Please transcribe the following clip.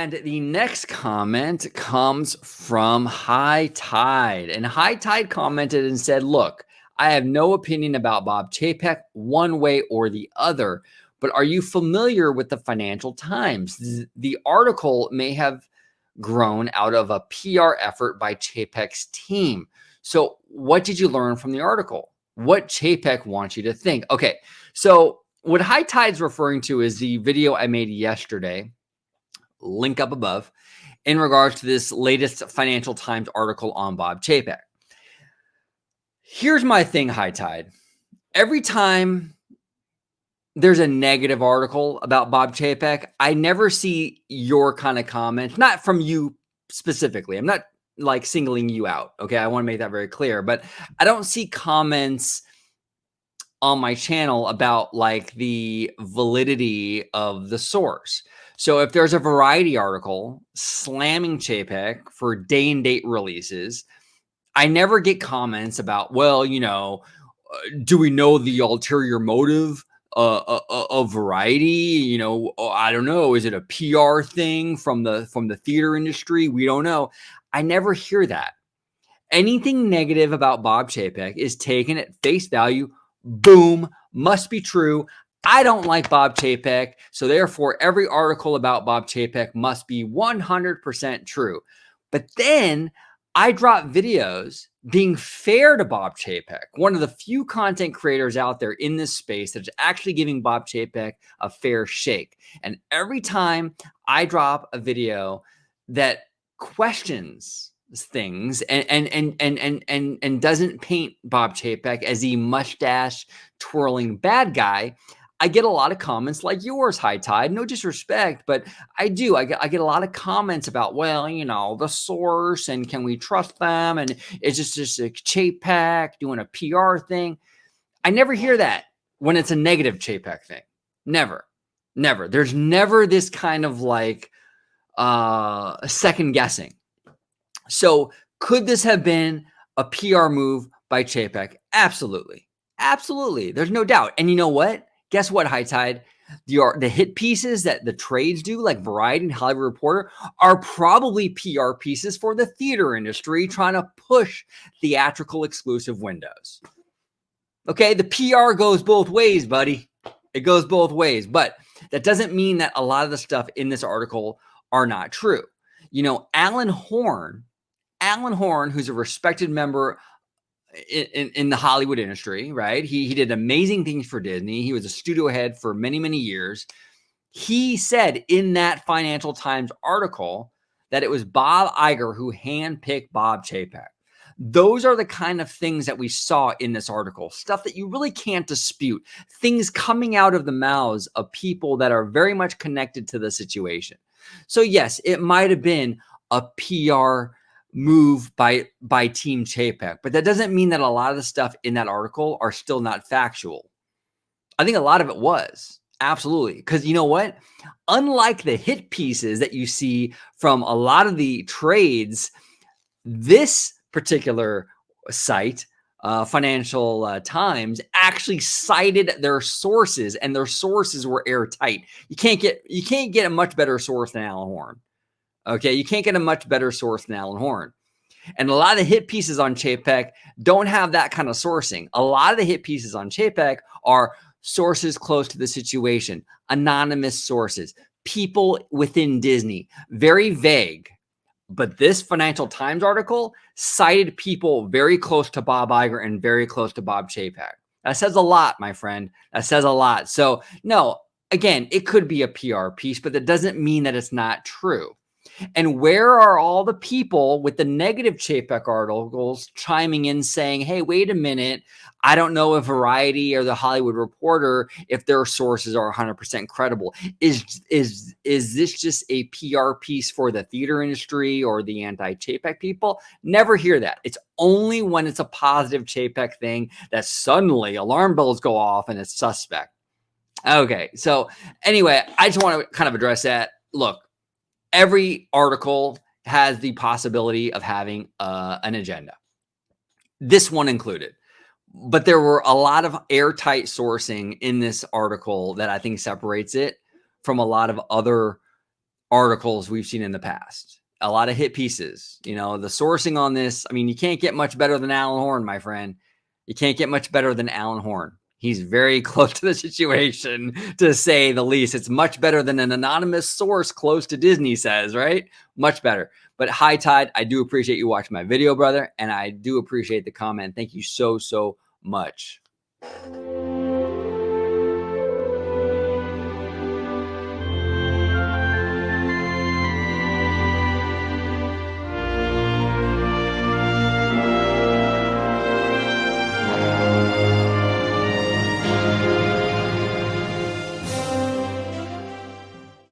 And the next comment comes from High Tide. And High Tide commented and said, look, I have no opinion about Bob Chapek one way or the other, but are you familiar with the Financial Times? The article may have grown out of a PR effort by Chapek's team. So what did you learn from the article? What Chapek wants you to think? Okay, so what High Tide's referring to is the video I made yesterday, link up above, in regards to this latest Financial Times article on Bob Chapek. Here's my thing, High Tide. Every time there's a negative article about Bob Chapek, I never see your kind of comments, not from you specifically. I'm not like singling you out. Okay. I want to make that very clear, but I don't see comments on my channel about like the validity of the source. So if there's a Variety article slamming Chapek for day and date releases, I never get comments about, do we know the ulterior motive of Variety? I don't know. Is it a PR thing from the theater industry? We don't know. I never hear that. Anything negative about Bob Chapek is taken at face value. Boom, must be true. I don't like Bob Chapek, so therefore every article about Bob Chapek must be 100% true. But then I drop videos being fair to Bob Chapek, one of the few content creators out there in this space that's actually giving Bob Chapek a fair shake. And every time I drop a video that questions things and doesn't paint Bob Chapek as the mustache twirling bad guy, I get a lot of comments like yours, High Tide. No disrespect, but I do. I get a lot of comments about, the source and can we trust them? And it's just a Chapek doing a PR thing. I never hear that when it's a negative Chapek thing. Never. There's never this kind of like second guessing. So could this have been a PR move by Chapek? Absolutely. There's no doubt. And you know what? Guess what, High Tide? The hit pieces that the trades do, like Variety and Hollywood Reporter, are probably PR pieces for the theater industry trying to push theatrical exclusive windows. Okay, the PR goes both ways, buddy. It goes both ways. But that doesn't mean that a lot of the stuff in this article are not true. Alan Horn, who's a respected member in the Hollywood industry, right? He did amazing things for Disney. He was a studio head for many, many years. He said in that Financial Times article that it was Bob Iger who handpicked Bob Chapek. Those are the kind of things that we saw in this article, stuff that you really can't dispute, things coming out of the mouths of people that are very much connected to the situation. So yes, it might have been a PR move by Team Chapek, but that doesn't mean that a lot of the stuff in that article are still not factual. I think a lot of it was. Absolutely. Because you know what? Unlike the hit pieces that you see from a lot of the trades, this particular site, Financial Times, actually cited their sources, and their sources were airtight. You can't get a much better source than Alan Horn. Okay, you can't get a much better source than Alan Horn. And a lot of the hit pieces on Chapek don't have that kind of sourcing. A lot of the hit pieces on Chapek are sources close to the situation, anonymous sources, people within Disney, very vague. But this Financial Times article cited people very close to Bob Iger and very close to Bob Chapek. That says a lot, my friend. That says a lot. So no, again, it could be a PR piece, but that doesn't mean that it's not true. And where are all the people with the negative Chapek articles chiming in saying, hey, wait a minute, I don't know if Variety or the Hollywood Reporter, if their sources are 100% credible. Is this just a PR piece for the theater industry or the anti-Chapek people? Never hear that. It's only when it's a positive Chapek thing that suddenly alarm bells go off and it's suspect. Okay, so anyway, I just want to kind of address that. Look, every article has the possibility of having an agenda, this one included. But there were a lot of airtight sourcing in this article that I think separates it from a lot of other articles we've seen in the past. A lot of hit pieces. The sourcing on this, I mean, you can't get much better than Alan Horn, my friend. You can't get much better than Alan Horn. He's very close to the situation, to say the least. It's much better than an anonymous source close to Disney says, right? Much better. But High Tide, I do appreciate you watching my video, brother. And I do appreciate the comment. Thank you so, so much.